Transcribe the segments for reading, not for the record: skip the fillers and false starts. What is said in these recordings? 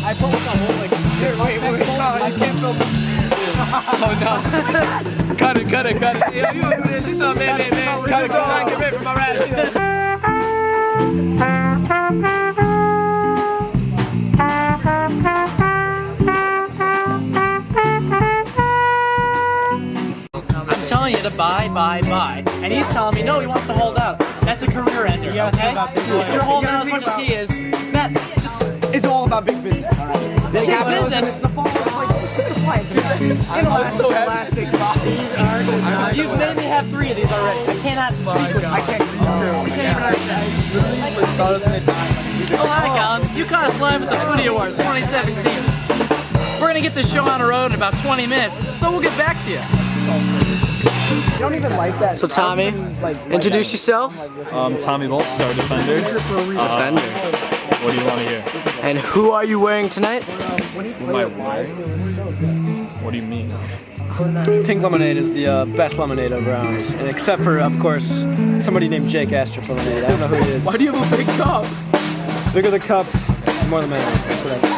I put one on hold like, here, wait, you can't film it. Oh no. Cut it. Yo, you wanna do this? It's all man. Cut it, get ready for my rap. I'm telling you to buy, and he's telling me no, he wants to hold out. That's a career ender, okay? You're holding out as much as he is. That just it's all about big business. big business. The fall is like the supply. Inelastic. You've made me have 3 of these already. I cannot speak with you. I can't Oh, hi, Colin. You caught us live at the Footie Awards 2017. We're going to get this show on the road in about 20 minutes, so we'll get back to you. You don't even like that. So Tommy, introduce yourself. Tommy Bolt, Star Defender. What do you want to hear? And who are you wearing tonight? What am I wearing? What do you mean? Pink lemonade is the best lemonade around, and except for, of course, somebody named Jake Astrup's lemonade. I don't know who he is. Why do you have a big cup? Bigger the cup, more the man. That's what I say.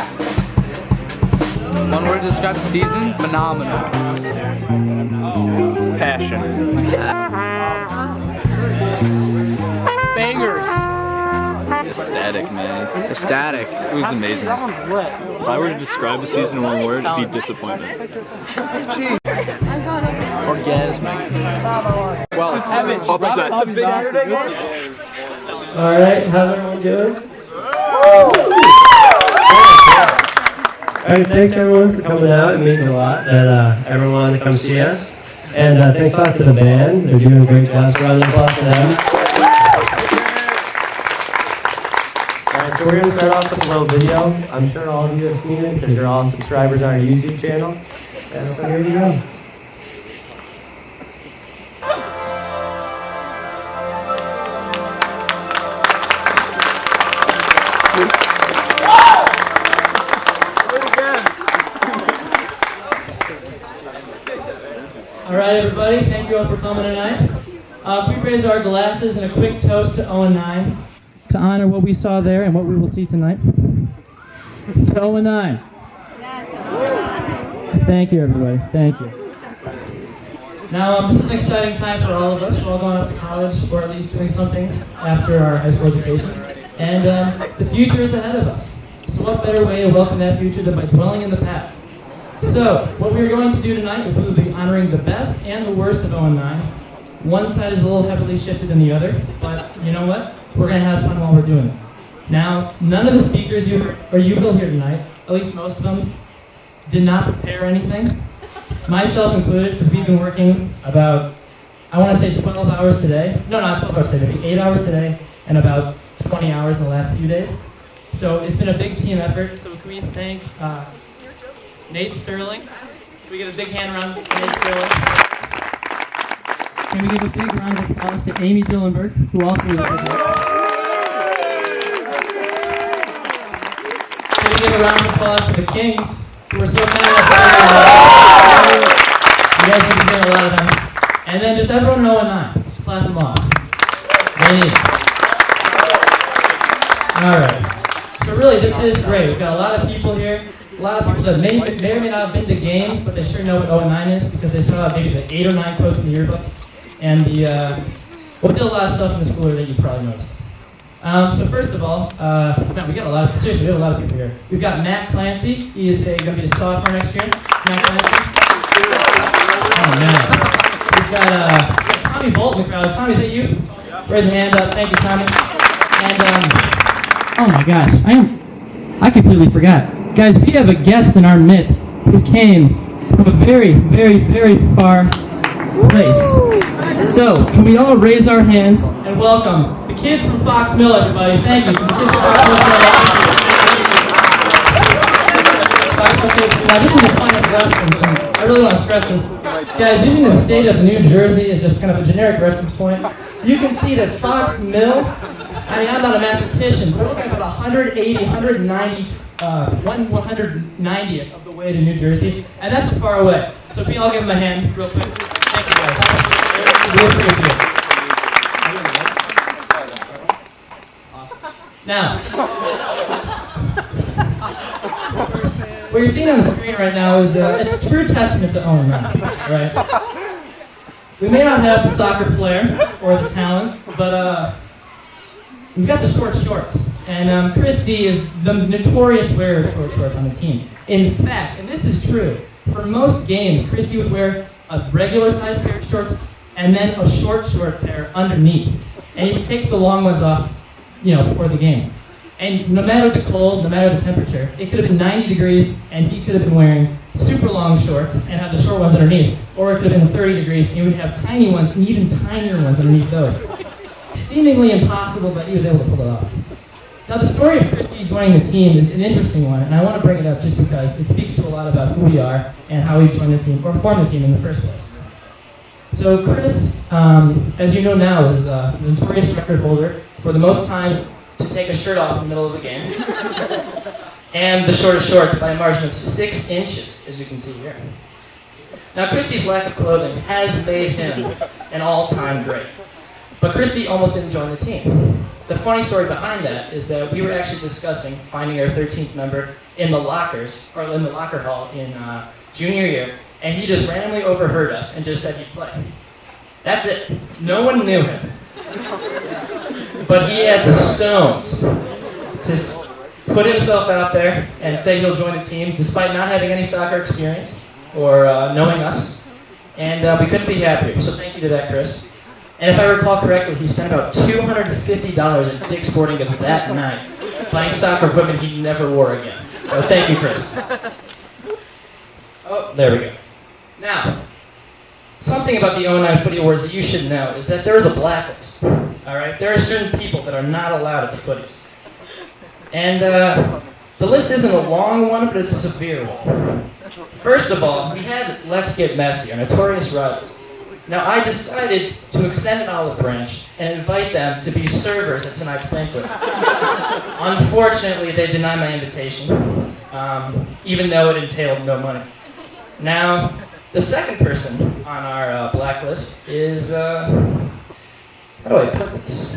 One word to describe the season? Phenomenal. Passion. Bangers. Ecstatic, man. It's Ecstatic. It was amazing. If I were to describe the season in one word, it'd be disappointment. Orgasmic. Well, upset. Alright, how's everyone doing? Alright, thanks everyone for coming out. It means a lot that everyone wanted to come see us. And thanks a lot to the band. They're doing a great job. So round of applause to them. Alright, so we're going to start off with a little video. I'm sure all of you have seen it because you're all subscribers on our YouTube channel. And so here you go. Alright everybody, thank you all for coming tonight. We raise our glasses in a quick toast to 0-9 to honor what we saw there and what we will see tonight. To 0-9. Thank you everybody, thank you. Now this is an exciting time for all of us. We're all going off to college, or at least doing something after our high school education. And the future is ahead of us. So what better way to welcome that future than by dwelling in the past? So, what we're going to do tonight is we will be honoring the best and the worst of 0-9. One side is a little heavily shifted than the other, but you know what? We're going to have fun while we're doing it. Now, none of the speakers you will hear tonight, at least most of them, did not prepare anything. Myself included, because we've been working about, I want to say 12 hours today. No, not 12 hours today, maybe 8 hours today, and about 20 hours in the last few days. So it's been a big team effort, so can we thank Nate Sterling. Can we give a big hand around to Nate Sterling? Can we give a big round of applause to Amy Dillenberg, who also was with us? Can we give a round of applause to the Kings, who are so kind enough to be here? You guys have been doing a lot of them. And then just everyone in 0-9. Just clap them off. They need it. Alright. So really, this is great. We've got a lot of people here. A lot of people that may or may not have been to games, but they sure know what 0-9 is because they saw maybe the 8 or 9 quotes in the yearbook. And we did a lot of stuff in the school year that you probably noticed. So first of all, man, we got a lot of people here. We've got Matt Clancy. He is going to be a sophomore next year. Matt Clancy. Oh man. We've got Tommy Bolt in the crowd. Tommy, is that you? Raise a hand up. Thank you, Tommy. And oh my gosh, I completely forgot. Guys, we have a guest in our midst who came from a very, very, very far place. So, can we all raise our hands and welcome the kids from Fox Mill, everybody. Thank you. The kids from Fox Mill. Fox Mill kids. Now, this is a point of reference, and I really want to stress this. Guys, using the state of New Jersey as just kind of a generic reference point, you can see that Fox Mill, I mean, I'm not a mathematician, but we're looking at about 190th of the way to New Jersey, and that's a far away. So can you all give them a hand real quick? Thank you, guys. Really appreciate it. Now, what you're seeing on the screen right now is it's a true testament to Owen Ryan, right? We may not have the soccer flair or the talent, but we've got the short shorts. And Chris D is the notorious wearer of short shorts on the team. In fact, and this is true, for most games, Chris D would wear a regular sized pair of shorts and then a short pair underneath. And he would take the long ones off, before the game. And no matter the cold, no matter the temperature, it could have been 90 degrees and he could have been wearing super long shorts and have the short ones underneath. Or it could have been 30 degrees and he would have tiny ones and even tinier ones underneath those. Seemingly impossible, but he was able to pull it off. Now the story of Christy joining the team is an interesting one, and I want to bring it up just because it speaks to a lot about who we are and how we joined the team, or formed the team in the first place. So Chris, as you know now, is the notorious record holder for the most times to take a shirt off in the middle of the game, and the shortest shorts by a margin of 6 inches, as you can see here. Now Christy's lack of clothing has made him an all-time great, but Christy almost didn't join the team. The funny story behind that is that we were actually discussing finding our 13th member in the lockers, or in the locker hall in junior year, and he just randomly overheard us and just said he'd play. That's it. No one knew him. But he had the stones to put himself out there and say he'll join the team despite not having any soccer experience or knowing us. And we couldn't be happier. So thank you to that, Chris. And if I recall correctly, he spent about $250 at Dick's Sporting Goods that night buying soccer equipment he never wore again. So thank you, Chris. Oh, there we go. Now, something about the 09 Footie Awards that you should know is that there is a blacklist. All right, there are certain people that are not allowed at the footies. And the list isn't a long one, but it's a severe one. First of all, we had Let's Get Messy, our notorious rivals. Now, I decided to extend an olive branch and invite them to be servers at tonight's banquet. Unfortunately, they denied my invitation, even though it entailed no money. Now, the second person on our blacklist is, how do I put this?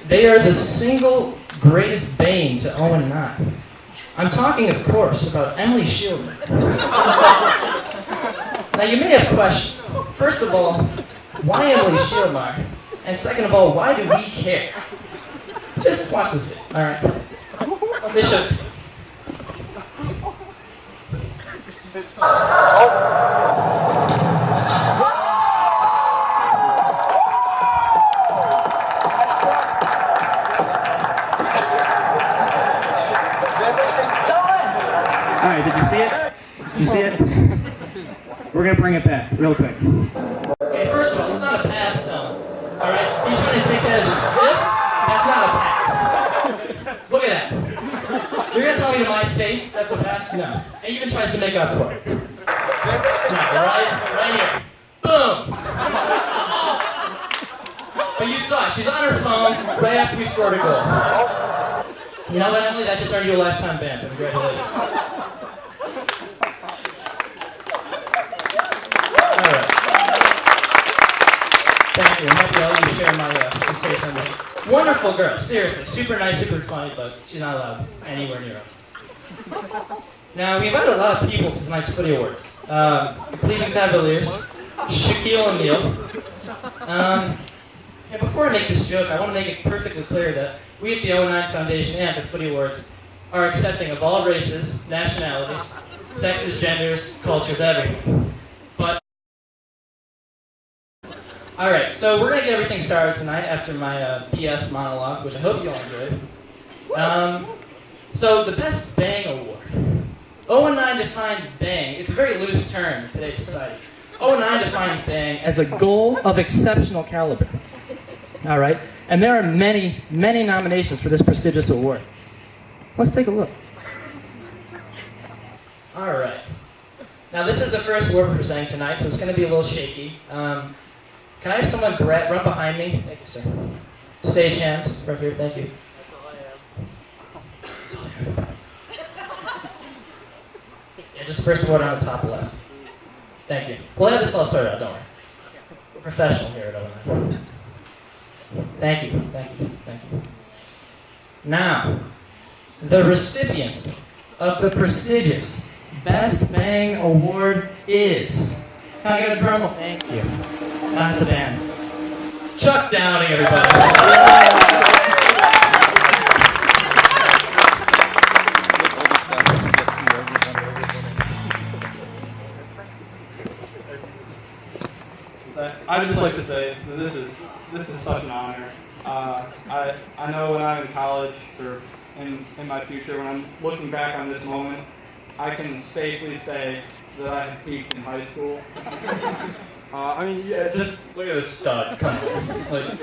They are the single greatest bane to 0-9. I'm talking, of course, about Emily Shieldman. Now, you may have questions. First of all, why Emily Shieldmeyer? And second of all, why do we care? Just watch this video, all right? This shows. All right, did you see it? Did you see it? We're going to bring it back real quick. Okay, first of all, it's not a pass stone. All right? He's trying to take that as an assist. That's not a pass. Look at that. You're going to tell me to my face that's a pass? No. And he even tries to make up for it. No, right here. Boom. But you saw it. She's on her phone right after we scored a goal. You know what, Emily? That just earned you a lifetime ban, so congratulations. Thank you. I'm happy all of you share my distaste membership. Wonderful girl, seriously. Super nice, super funny, but she's not allowed anywhere near her. Now, we invited a lot of people to tonight's Footie Awards. The Cleveland Cavaliers, Shaquille O'Neal. And before I make this joke, I want to make it perfectly clear that we at the 09 Foundation and at the Footie Awards are accepting of all races, nationalities, sexes, genders, cultures, everything. Alright, so we're going to get everything started tonight after my BS monologue, which I hope you all enjoyed. So, the Best Bang Award. 09 defines bang. It's a very loose term in today's society. 09 defines bang as a goal of exceptional caliber. All right? And there are many, many nominations for this prestigious award. Let's take a look. All right. Now, this is the first award we're presenting tonight, so it's going to be a little shaky. Can I have someone run behind me? Thank you, sir. Stagehand, right here, thank you. That's all I have. Yeah, just the first award on the top left. Thank you. We'll have this all started out, don't worry. We're professional here at O9. Thank you, thank you, thank you. Now, the recipient of the prestigious Best Bang Award is... Can I get a drum roll? Thank you. That's a band. Chuck Downing, everybody. I would just like to say that this is such an honor. I know when I'm in college or in my future, when I'm looking back on this moment, I can safely say that I have peaked in high school. I mean, yeah, just look at this stud. Come on. Like,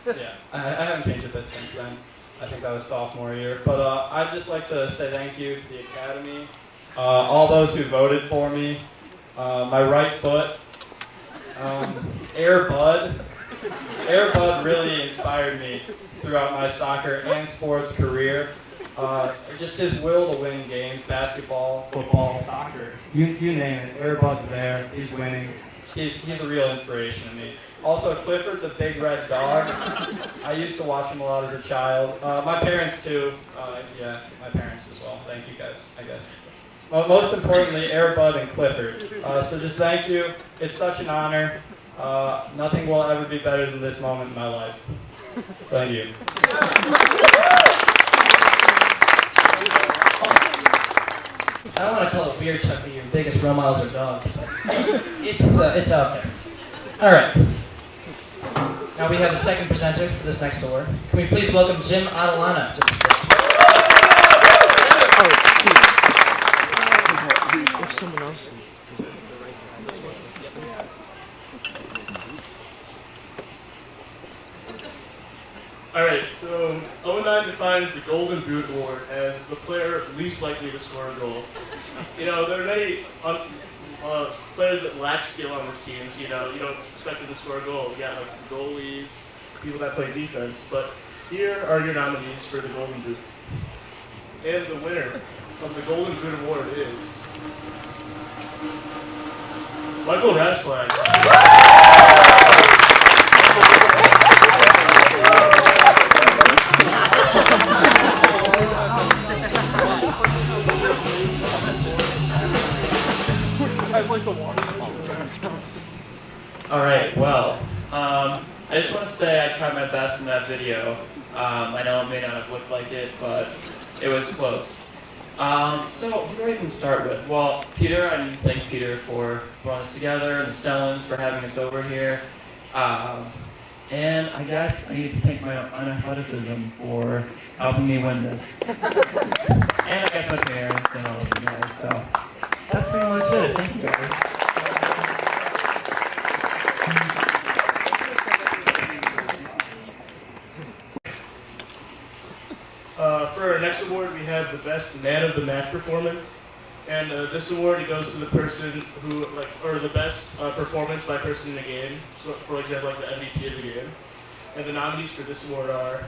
yeah, I haven't changed a bit since then. I think that was sophomore year. But I'd just like to say thank you to the Academy, all those who voted for me, my right foot, Air Bud. Air Bud really inspired me throughout my soccer and sports career. Just his will to win games, basketball, football, soccer, you name it, Air Bud's there, he's winning. He's a real inspiration to me. Also, Clifford, the big red dog. I used to watch him a lot as a child. My parents too. Yeah, my parents as well. Thank you guys, I guess. Most importantly, Air Bud and Clifford. So just thank you. It's such an honor. Nothing will ever be better than this moment in my life. Thank you. I don't want to call it weird, Chuck, that your biggest role models are dogs, but it's out there. All right. Now we have a second presenter for this next award. Can we please welcome Jim Adelana to the stage? Someone else. Alright, so 09 defines the Golden Boot Award as the player least likely to score a goal. You know, there are many players that lack skill on this team, so you don't expect them to score a goal. You got like goalies, people that play defense, but here are your nominees for the Golden Boot. And the winner of the Golden Boot Award is Michael Rashlag. All right, well, I just want to say I tried my best in that video. I know it may not have looked like it, but it was close. So who do I even start with? Well, Peter, I need to thank Peter for bringing us together, and the Stellans for having us over here. And I guess I need to thank my unathleticism for helping me win this. And I guess my parents and all of you guys, so that's pretty much it. Thank you guys. For our next award, we have the Best Man of the Match Performance. And this award, it goes to the person who, or the best performance by person in the game. So, for example, like the MVP of the game. And the nominees for this award are...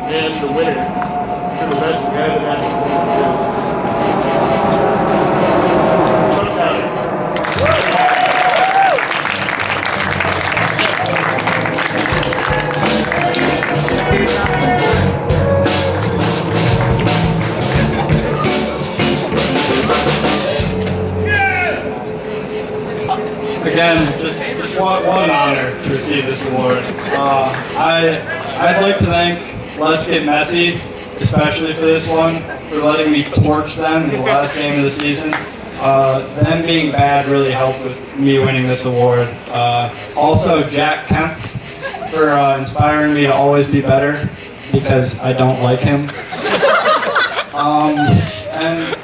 And the winner for the Best Man of the Match Performance is... Chuck Downing. Again, just one honor to receive this award. I'd like to thank Let's Get Messy, especially for this one, for letting me torch them in the last game of the season. Them being bad really helped with me winning this award. Also, Jack Kemp for inspiring me to always be better, because I don't like him. And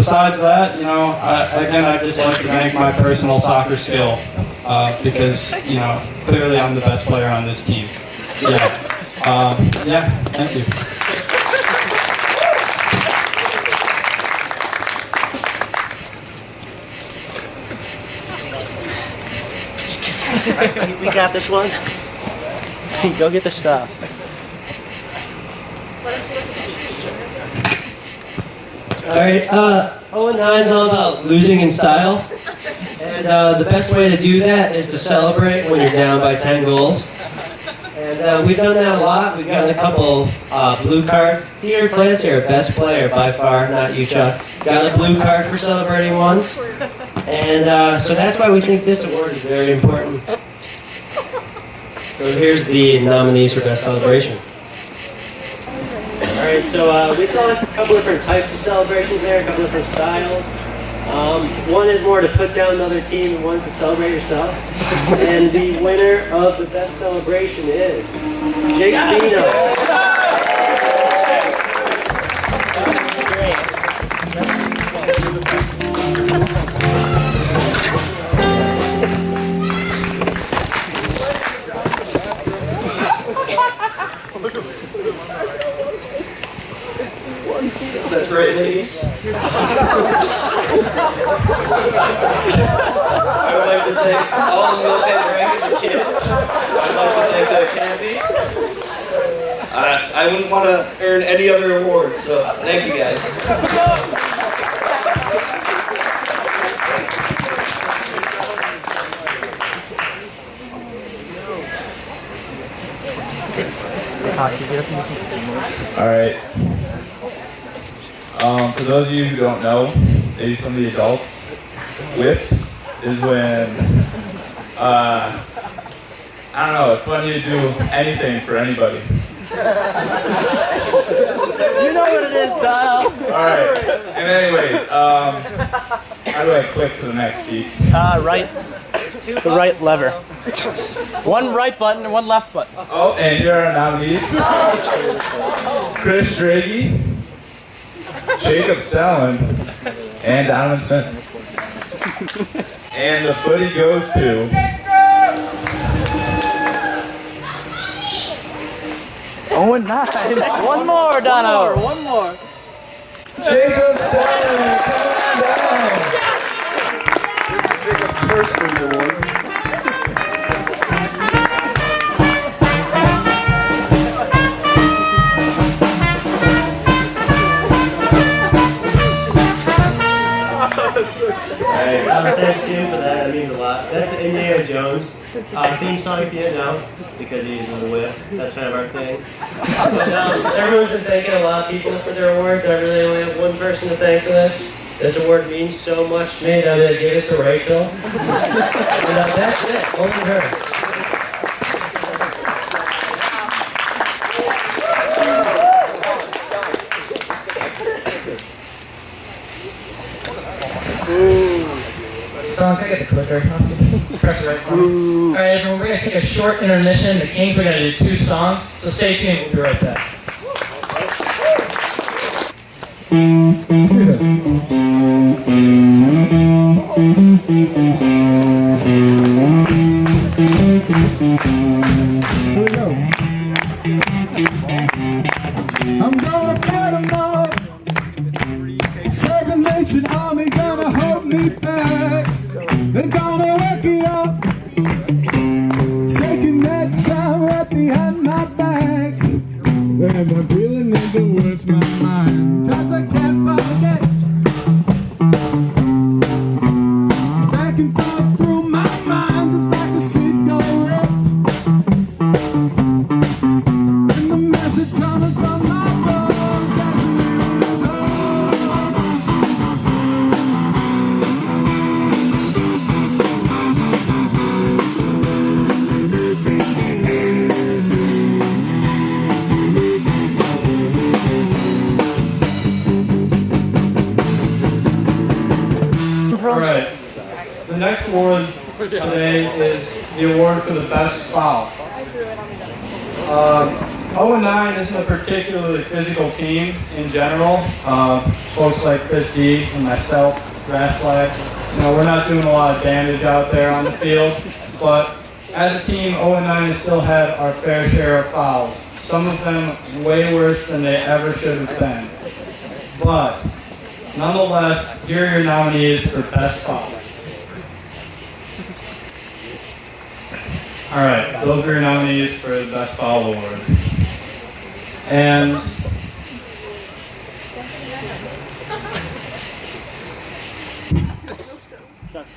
besides that, you know, I'd just like to thank my personal soccer skill because, you know, clearly I'm the best player on this team. Yeah, thank you. We got this one. Go get the stuff. Alright, 0-9 is all about losing in style. And the best way to do that is to celebrate when you're down by 10 goals. And we've done that a lot. We've gotten a couple blue cards. Peter Clancy, our best player by far, not you, Chuck. Got a blue card for celebrating once. And so that's why we think this award is very important. So here's the nominees for Best Celebration. Alright, so we saw a couple different types of celebrations there, a couple different styles. One is more to put down another team and one's to celebrate yourself. And the winner of the Best Celebration is Jake Bino. That's right, ladies. I would like to thank all the milk I drank as a kid. I'd like to thank the candy. I wouldn't want to earn any other award, so thank you guys. All right. For those of you who don't know, maybe some of the adults, whipped is when, I don't know, it's when you do anything for anybody. You know what it is, Dial. Alright, and anyways, how do I click to the next beat? Right. The right lever. One right button and one left button. Oh, and here are our nominees. Chris Draghi, Jacob Sellen, and Donovan Smith. And the footy goes to... Oh, and 9. One more, Dono. One more. Jacob Sellen, come on down. This is Jacob's first Footie Award. Thanks, Jim, for that. That means a lot. That's the Indiana Jones theme song, if you didn't know, because he's in the whip. That's kind of our thing. But everyone's been thanking a lot of people for their awards. I really only have one person to thank for this. This award means so much to me that I gave it to Rachel. And that's it. Only her. Can I get the clicker? Press it right for me. Alright, everyone, we're going to take a short intermission. The Kings are going to do 2 songs, so stay tuned. We'll be right back. I'm gonna fight them all. Second Nation Army gonna hold me back. They're gonna wake it up, taking that time right behind my back. And I'm feeling in the worst my mind, 'cause I can't forget. Back and forth through my mind, just like a cigarette. And the message coming from my bones as you go. Alright, the next award today is the award for the best foul. 0-9 isn't a particularly physical team in general. Folks like Chris D and myself, Grasslack, we're not doing a lot of damage out there on the field, but as a team, 0-9 has still had our fair share of fouls. Some of them way worse than they ever should have been. But nonetheless, here are your nominees for Best Foul. All right, those are your nominees for the Best Foul Award. And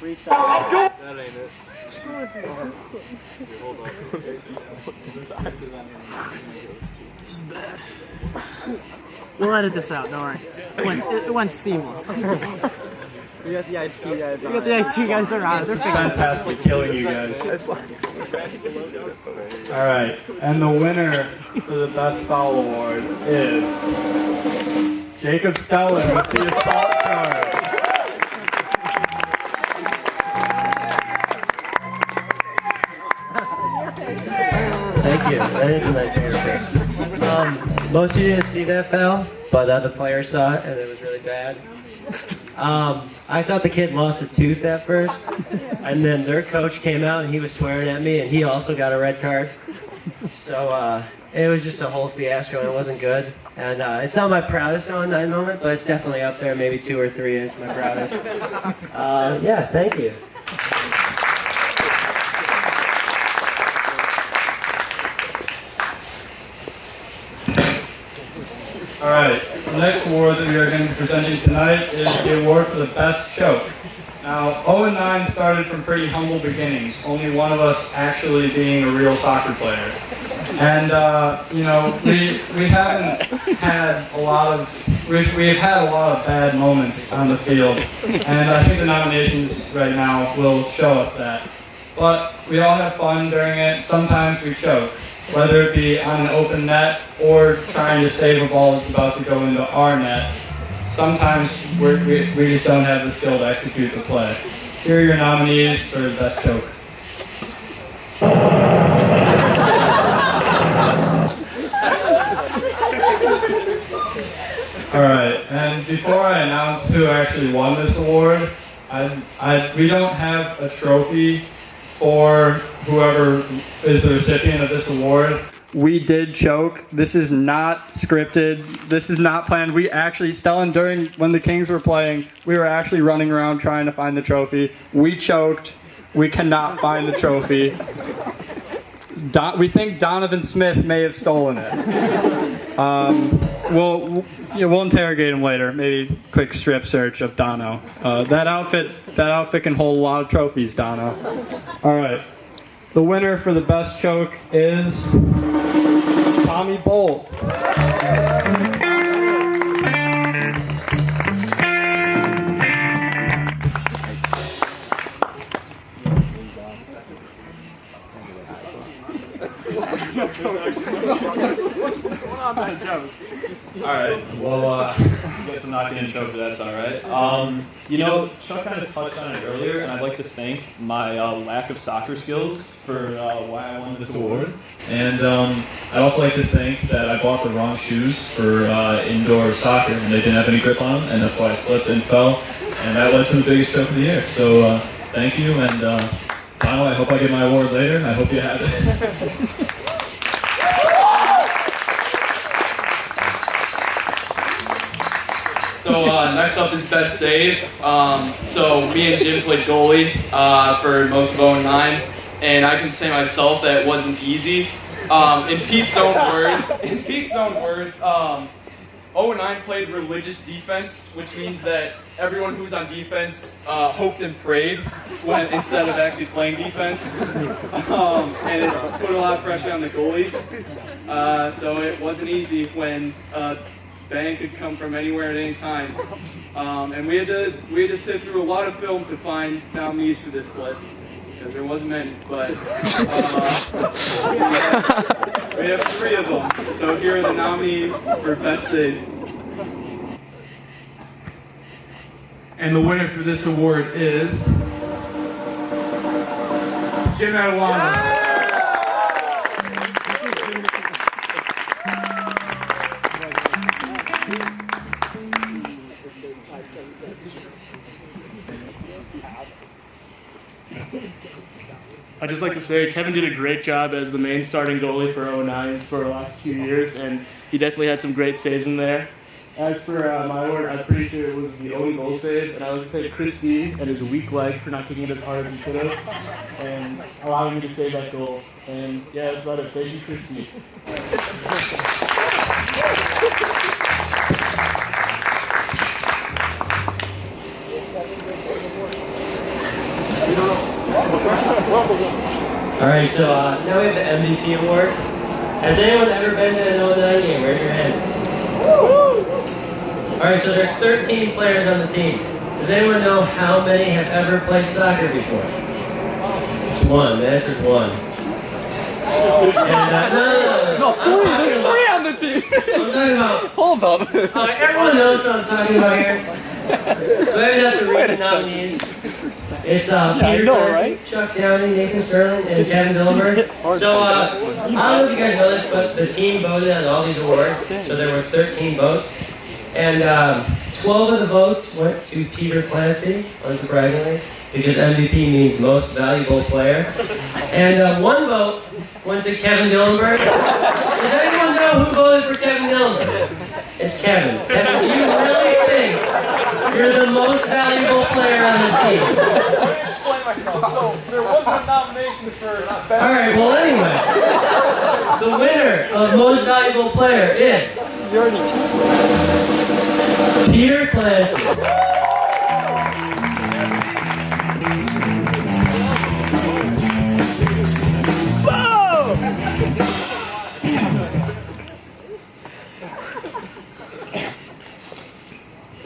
That ain't it. Hold on. This is bad. We'll edit this out, don't worry. It went seamless. We got the IT guys on. We got the IT guys, they're on it. They're fantastic killing you guys. All right, and the winner for the Best Foul Award is Jacob Stellan with the assault charge. Thank you. That is a nice answer. Most of you didn't see that foul, but the player saw it, and it was really bad. I thought the kid lost a tooth at first, and then their coach came out and he was swearing at me, and he also got a red card. So it was just a whole fiasco, and it wasn't good. And it's not my proudest 0-9 moment, but it's definitely up there. Maybe 2 or 3 is my proudest. Yeah, thank you. All right, the next award that we are going to be presenting tonight is the award for the Best Choke. Now, 0-9 started from pretty humble beginnings, only one of us actually being a real soccer player. And, we haven't had a lot of, we've had a lot of bad moments on the field, and I think the nominations right now will show us that. But we all have fun during it. Sometimes we choke, whether it be on an open net or trying to save a ball that's about to go into our net. Sometimes we just don't have the skill to execute the play. Here are your nominees for the Best Choke. All right, and before I announce who actually won this award, we don't have a trophy for whoever is the recipient of this award. We did choke. This is not scripted. This is not planned. We actually, Stellan, when the Kings were playing, we were actually running around trying to find the trophy. We choked. We cannot find the trophy. We think Donovan Smith may have stolen it. We'll interrogate him later. Maybe quick strip search of Dono. That outfit can hold a lot of trophies, Dono. All right. The winner for the Best Choke is Tommy Bolt. Alright, well, I guess I'm not getting choked, but that's alright. Chuck kind of touched on it earlier, and I'd like to thank my lack of soccer skills for why I won this award. And I'd also like to think that I bought the wrong shoes for indoor soccer, and they didn't have any grip on them, and that's why I slipped and fell, and that led to the biggest choke of the year. So thank you, and finally, I hope I get my award later. I hope you have it. So next up is Best Save. So me and Jim played goalie for most of 0-9, and I can say myself that it wasn't easy. In Pete's own words, 0-9 played religious defense, which means that everyone who's on defense hoped and prayed instead of actually playing defense, and it put a lot of pressure on the goalies. So it wasn't easy when bang could come from anywhere at any time, and we had to sit through a lot of film to find nominees for this clip because there wasn't many, but we have 3 of them. So here are the nominees for Best Save. And the winner for this award is Jim Adelano. I'd just like to say Kevin did a great job as the main starting goalie for 09 for the last few years, and he definitely had some great saves in there. As for my award, I'm pretty sure it was the only goal save, and I would like to thank Chris D and his weak leg for not kicking it as hard as he could have, and allowing me to save that goal. And yeah, that's about it. Thank you, Chris D. All right, so now we have the MVP award. Has anyone ever been to an 09 game? Raise your hand. All right, so there's 13 players on the team. Does anyone know how many have ever played soccer before? It's one. The answer is one. And, no, There's three on the team. I'm talking about. Hold up. Everyone knows what I'm talking about here. So I don't have to read the nominees. It's Peter Clancy, Chuck Downey, Nathan Sterling, and Kevin Dillenberg. So I don't know if you guys know this, but the team voted on all these awards. So there was 13 votes, and 12 of the votes went to Peter Clancy, unsurprisingly, because MVP means most valuable player. And one vote went to Kevin Dillenberg. Does anyone know who voted for Kevin Dillenberg? It's Kevin. Kevin, do you really think you're the most valuable player on the team? Let me explain myself. So there was a nomination for best. All right. Well, anyway, the winner of most valuable player is Peter Clancy.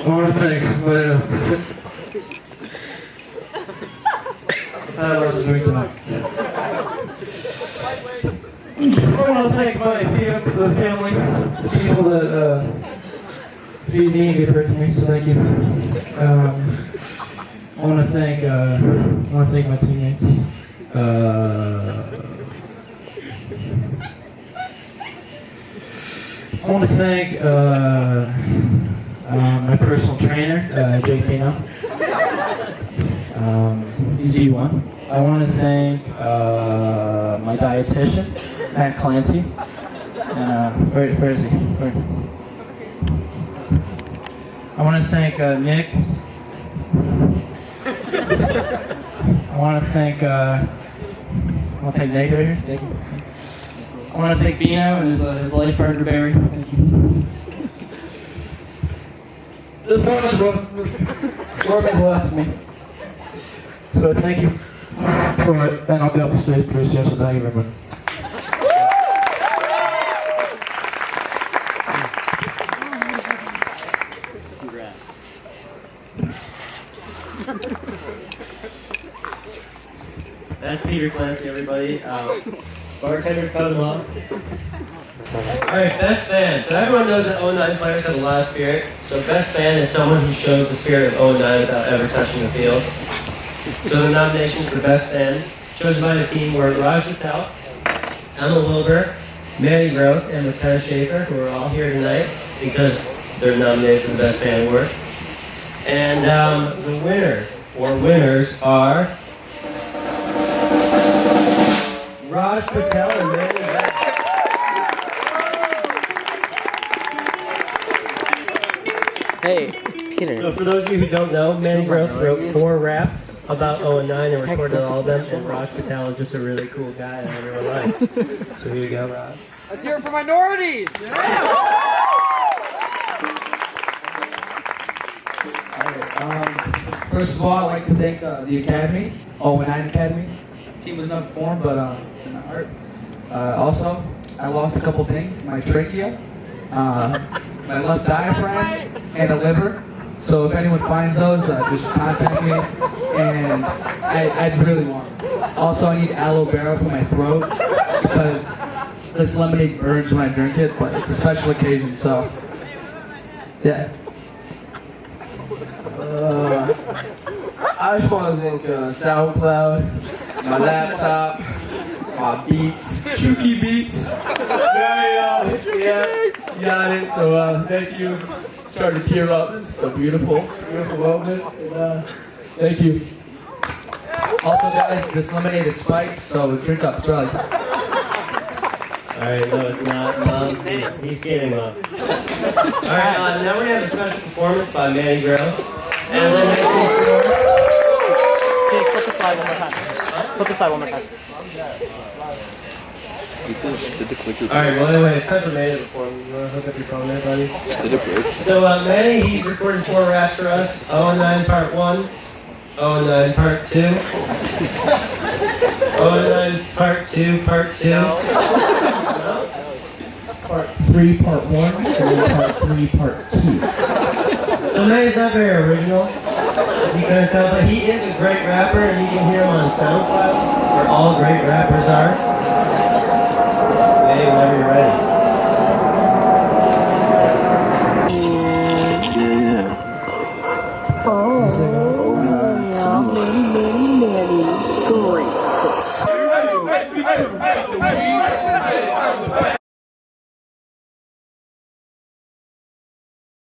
I want to thank my, I love to drink tonight. I want to thank my the family, the people that feed me and give birth to me, so thank you. I want to thank my teammates. I want to thank my personal trainer, Jake Pino. He's D1. I want to thank my dietitian, Matt Clancy. Where is he? Where? I want to thank Nick. I want to thank Nick right here. Thank you. I want to thank Bino and his life partner Barry. Thank you. This one is what means a lot to me. So thank you for it, and I'll be up the stage pretty soon, so thank you very much. That's Peter Clancy, everybody. Bartender cut him off. Alright, best fan. So everyone knows that 09 players have a lot of spirit. So best fan is someone who shows the spirit of 09 without ever touching the field. So the nominations for best fan, chosen by the team, were Raj Patel, Emma Wilbur, Manny Groth, and McKenna Schaefer, who are all here tonight because they're nominated for the best fan award. And the winner, or winners, are Raj Patel and Manny Groth. Hey, Peter. So for those of you who don't know, Manny Groth wrote 4 raps about 09 and recorded all of them, and Raj Patel is just a really cool guy that everyone likes. So here you go, Raj. Let's hear it for minorities. First of all, I'd like to thank the Academy, 09 Academy. The team was not formed, but it's in the heart. Also, I lost a couple things, my trachea, my left diaphragm, and a liver. So if anyone finds those, just contact me, and I'd really want them. Also, I need aloe vera for my throat, because this lemonade burns when I drink it, but it's a special occasion, so yeah. I just want to thank SoundCloud, my laptop, my beats, Chucky Beats. Yeah, you got it. So thank you. Starting to tear up. It's so beautiful. It's a beautiful moment. And, thank you. Also, guys, this lemonade is spiked, so drink up. It's rally time. Alright, no, it's not. Mom. He's kidding, Mom. Alright, now we're going to have a special performance by Manny Grow. As I mentioned before. Jake, flip the slide one more time. Flip the slide one more time. Alright, well, anyway, it's time for Manny to perform. You want to hook up your phone there, buddy? Did it break? So, Manny, he's recorded 4 raps for us. 09 Part 1. 09 Part 2. 09 Part 2, Part 2. Part 3, Part 1, and then Part 3, Part 2. So Manny's not very original. You couldn't tell, but he is a great rapper, and you can hear him on SoundCloud, where all great rappers are. Manny, whenever you're ready. Hey,